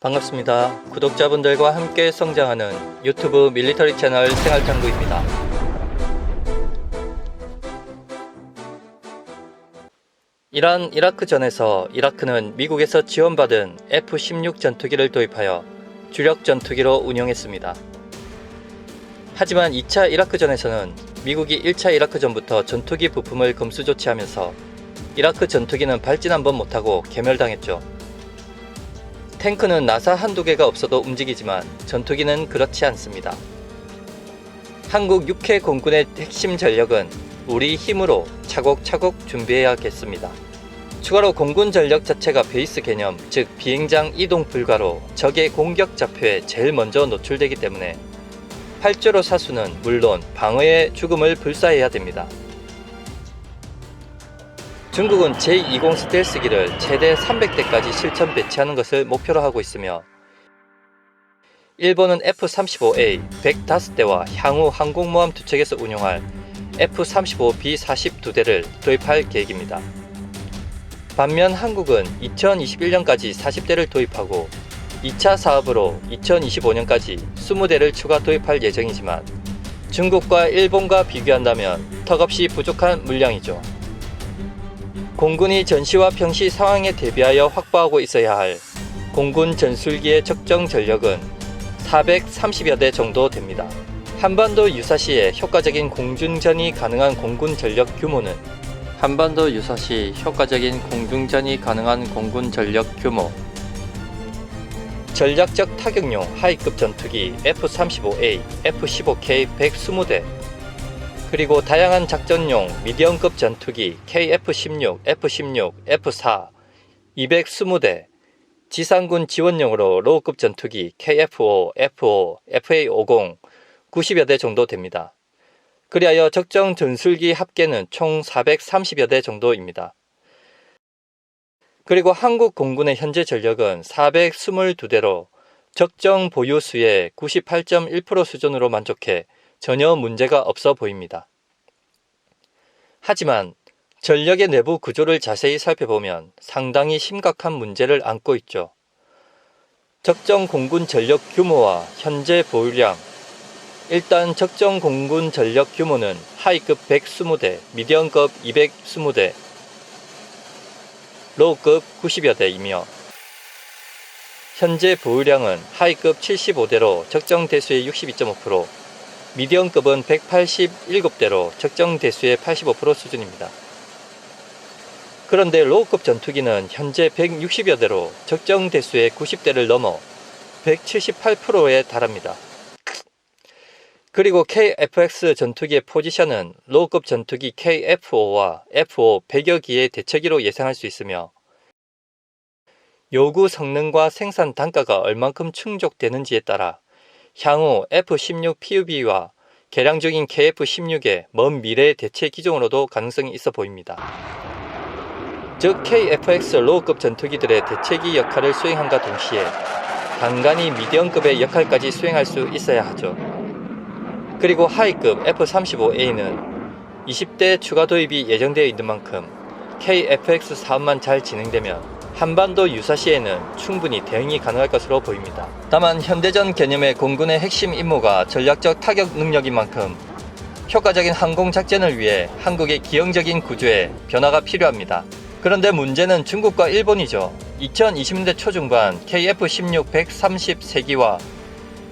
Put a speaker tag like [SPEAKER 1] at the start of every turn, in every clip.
[SPEAKER 1] 반갑습니다. 구독자분들과 함께 성장하는 유튜브 밀리터리 채널 생활탐구입니다. 이란 이라크전에서 이라크는 미국에서 지원받은 F-16 전투기를 도입하여 주력 전투기로 운용했습니다. 하지만 2차 이라크전에서는 미국이 1차 이라크전부터 전투기 부품을 금수 조치하면서 이라크 전투기는 발진 한번 못하고 괴멸당했죠. 탱크는 나사 한두 개가 없어도 움직이지만 전투기는 그렇지 않습니다. 한국 육해 공군의 핵심 전력은 우리 힘으로 차곡차곡 준비해야겠습니다. 추가로 공군 전력 자체가 베이스 개념, 즉 비행장 이동 불가로 적의 공격 좌표에 제일 먼저 노출되기 때문에 활주로 사수는 물론 방어의 죽음을 불사해야 됩니다. 중국은 제20 스텔스기를 최대 300대까지 실전 배치하는 것을 목표로 하고 있으며 일본은 F-35A 105대와 향후 항공모함 두 척에서 운용할 F-35B 42대를 도입할 계획입니다. 반면 한국은 2021년까지 40대를 도입하고 2차 사업으로 2025년까지 20대를 추가 도입할 예정이지만 중국과 일본과 비교한다면 턱없이 부족한 물량이죠. 공군이 전시와 평시 상황에 대비하여 확보하고 있어야 할 공군 전술기의 적정 전력은 430여 대 정도 됩니다. 한반도 유사시에 효과적인 공중전이 가능한 공군 전력 규모 전략적 타격용 하이급 전투기 F-35A, F-15K 120대 그리고 다양한 작전용 미디엄급 전투기 KF-16, F-16, F-4 220대, 지상군 지원용으로 로우급 전투기 KF-5, F-5, FA-50 90여 대 정도 됩니다. 그리하여 적정 전술기 합계는 총 430여 대 정도입니다. 그리고 한국 공군의 현재 전력은 422대로 적정 보유수의 98.1% 수준으로 만족해 전혀 문제가 없어 보입니다. 하지만 전력의 내부 구조를 자세히 살펴보면 상당히 심각한 문제를 안고 있죠. 적정 공군 전력 규모와 현재 보유량. 일단 적정 공군 전력 규모는 하이급 120대, 미디엄급 220대, 로우급 90여 대이며 현재 보유량은 하이급 75대로 적정 대수의 62.5%, 미디엄급은 187대로 적정 대수의 85% 수준입니다. 그런데 로우급 전투기는 현재 160여 대로 적정 대수의 90대를 넘어 178%에 달합니다. 그리고 KF-X 전투기의 포지션은 로우급 전투기 KF-5와 F-5 100여 기의 대처기로 예상할 수 있으며 요구 성능과 생산 단가가 얼만큼 충족되는지에 따라 향후 F-16 PUB와 개량 중인 KF-16의 먼 미래의 대체 기종으로도 가능성이 있어 보입니다. 즉 KF-X 로우급 전투기들의 대체기 역할을 수행함과 동시에 간간히 미디엄급의 역할까지 수행할 수 있어야 하죠. 그리고 하이급 F-35A는 20대 추가 도입이 예정되어 있는 만큼 KF-X 사업만 잘 진행되면 한반도 유사시에는 충분히 대응이 가능할 것으로 보입니다. 다만 현대전 개념의 공군의 핵심 임무가 전략적 타격 능력인 만큼 효과적인 항공작전을 위해 한국의 기형적인 구조에 변화가 필요합니다. 그런데 문제는 중국과 일본이죠. 2020년대 초중반 KF-16 133기와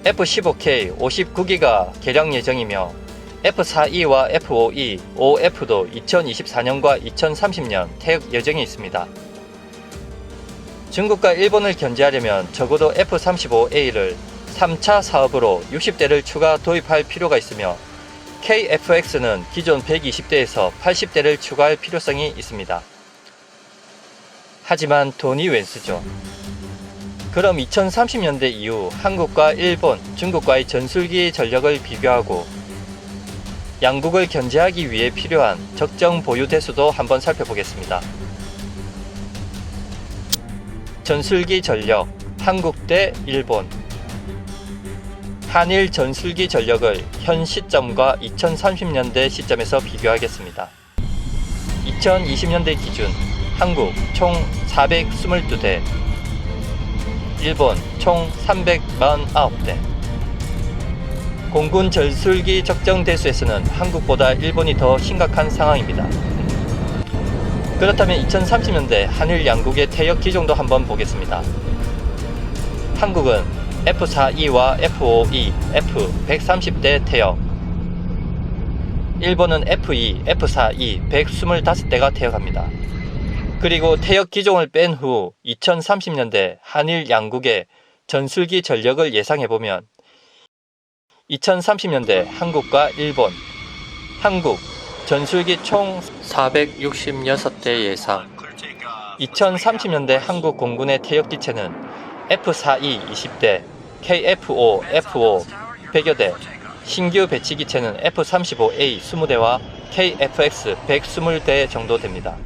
[SPEAKER 1] F-15K 59기가 개량 예정이며 F-4E와 F-5E, OF도 2024년과 2030년 퇴역 예정이 있습니다. 중국과 일본을 견제하려면 적어도 F-35A를 3차 사업으로 60대를 추가 도입할 필요가 있으며 KF-X는 기존 120대에서 80대를 추가할 필요성이 있습니다. 하지만 돈이 웬수죠. 그럼 2030년대 이후 한국과 일본, 중국과의 전술기 전력을 비교하고 양국을 견제하기 위해 필요한 적정 보유 대수도 한번 살펴보겠습니다. 전술기 전력, 한국 대 일본. 한일 전술기 전력을 현 시점과 2030년대 시점에서 비교하겠습니다. 2020년대 기준 한국 총 422대, 일본 총 349대. 공군 전술기 적정 대수에서는 한국보다 일본이 더 심각한 상황입니다. 그렇다면 2030년대 한일 양국의 태역 기종도 한번 보겠습니다. 한국은 F-4E와 F-5E, F-130대 태역, 일본은 F-2, F-4E 125대가 태역합니다. 그리고 태역 기종을 뺀 후 2030년대 한일 양국의 전술기 전력을 예상해보면 2030년대 한국과 일본, 한국 전술기 총 466대 예상. 2030년대 한국 공군의 태역 기체는 F-4E 20대, KF-5, F-5 100여 대, 신규 배치 기체는 F-35A 20대와 KF-X 120대 정도 됩니다.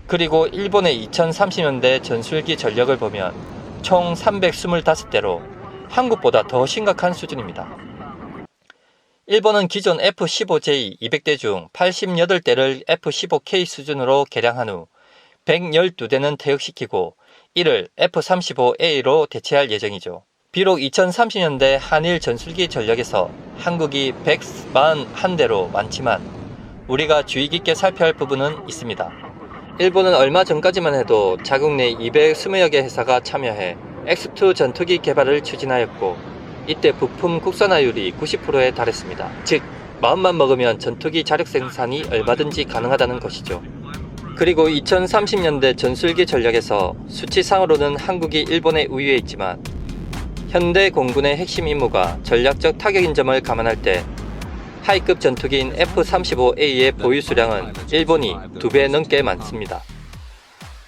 [SPEAKER 1] 그리고 일본의 2030년대 전술기 전력을 보면 총 325대로 한국보다 더 심각한 수준입니다. 일본은 기존 F-15J 200대 중 88대를 F-15K 수준으로 개량한 후 112대는 태역시키고 이를 F-35A로 대체할 예정이죠. 비록 2030년대 한일 전술기 전력에서 한국이 141대로 많지만 우리가 주의 깊게 살펴야 할 부분은 있습니다. 일본은 얼마 전까지만 해도 자국 내 220여 개 회사가 참여해 X2 전투기 개발을 추진하였고 이때 부품 국산화율이 90%에 달했습니다. 즉, 마음만 먹으면 전투기 자력 생산이 얼마든지 가능하다는 것이죠. 그리고 2030년대 전술기 전력에서 수치상으로는 한국이 일본의 우위에 있지만 현대 공군의 핵심 임무가 전략적 타격인 점을 감안할 때 하이급 전투기인 F-35A의 보유 수량은 일본이 2배 넘게 많습니다.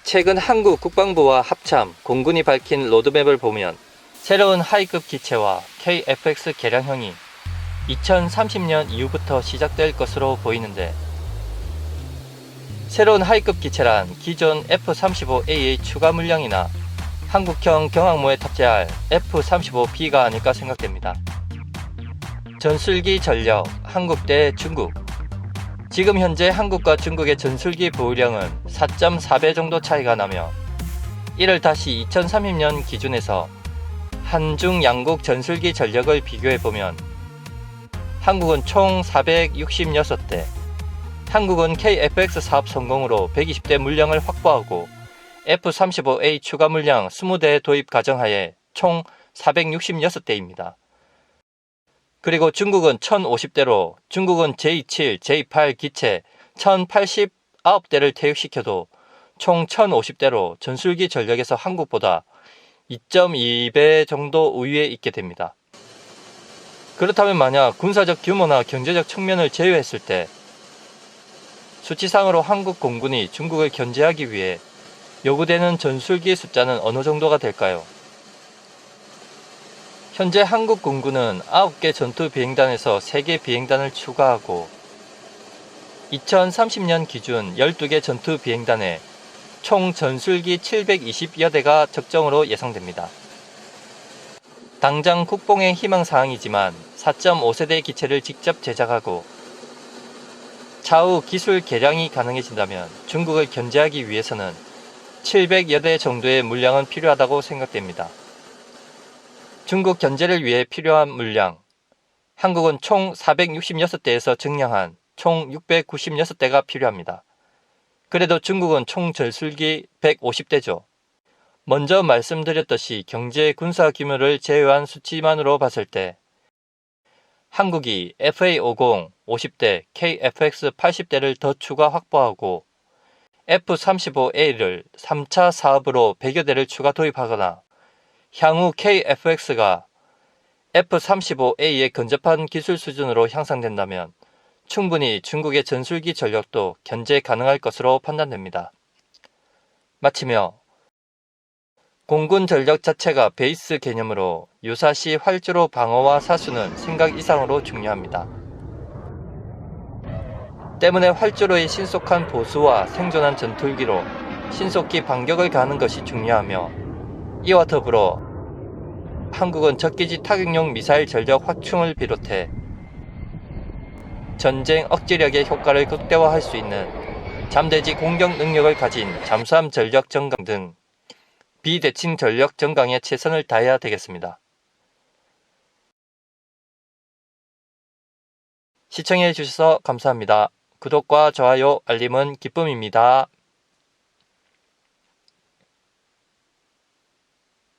[SPEAKER 1] 최근 한국 국방부와 합참, 공군이 밝힌 로드맵을 보면 새로운 하이급 기체와 KF-X 개량형이 2030년 이후부터 시작될 것으로 보이는데 새로운 하이급 기체란 기존 F-35A의 추가 물량이나 한국형 경항모에 탑재할 F-35B가 아닐까 생각됩니다. 전술기 전력, 한국 대 중국. 지금 현재 한국과 중국의 전술기 보유량은 4.4배 정도 차이가 나며 이를 다시 2030년 기준에서 한중 양국 전술기 전력을 비교해보면 한국은 총 466대, 한국은 KF-X 사업 성공으로 120대 물량을 확보하고 F-35A 추가 물량 20대 도입 가정하에 총 466대입니다. 그리고 중국은 1050대로 중국은 J7, J8 기체 1089대를 퇴역시켜도 총 1050대로 전술기 전력에서 한국보다 2.2배 정도 우위에 있게 됩니다. 그렇다면 만약 군사적 규모나 경제적 측면을 제외했을 때 수치상으로 한국 공군이 중국을 견제하기 위해 요구되는 전술기 숫자는 어느 정도가 될까요? 현재 한국 공군은 9개 전투 비행단에서 3개 비행단을 추가하고 2030년 기준 12개 전투 비행단에 총 전술기 720여 대가 적정으로 예상됩니다. 당장 국뽕의 희망사항이지만 4.5세대 기체를 직접 제작하고 차후 기술 개량이 가능해진다면 중국을 견제하기 위해서는 700여 대 정도의 물량은 필요하다고 생각됩니다. 중국 견제를 위해 필요한 물량, 한국은 총 466대에서 증량한 총 696대가 필요합니다. 그래도 중국은 총 전술기 150대죠. 먼저 말씀드렸듯이 경제 군사 규모를 제외한 수치만으로 봤을 때 한국이 FA-50 50대, KF-X 80대를 더 추가 확보하고 F-35A를 3차 사업으로 100여 대를 추가 도입하거나 향후 KF-X가 F-35A의 근접한 기술 수준으로 향상된다면 충분히 중국의 전술기 전력도 견제 가능할 것으로 판단됩니다. 마치며 공군 전력 자체가 베이스 개념으로 유사시 활주로 방어와 사수는 생각 이상으로 중요합니다. 때문에 활주로의 신속한 보수와 생존한 전투기로 신속히 반격을 가하는 것이 중요하며 이와 더불어 한국은 적기지 타격용 미사일 전력 확충을 비롯해 전쟁 억지력의 효과를 극대화할 수 있는 잠대지 공격 능력을 가진 잠수함 전력 전강 등 비대칭 전력 정강에 최선을 다해야 되겠습니다. 시청해 주셔서 감사합니다. 구독과 좋아요, 알림은 기쁨입니다.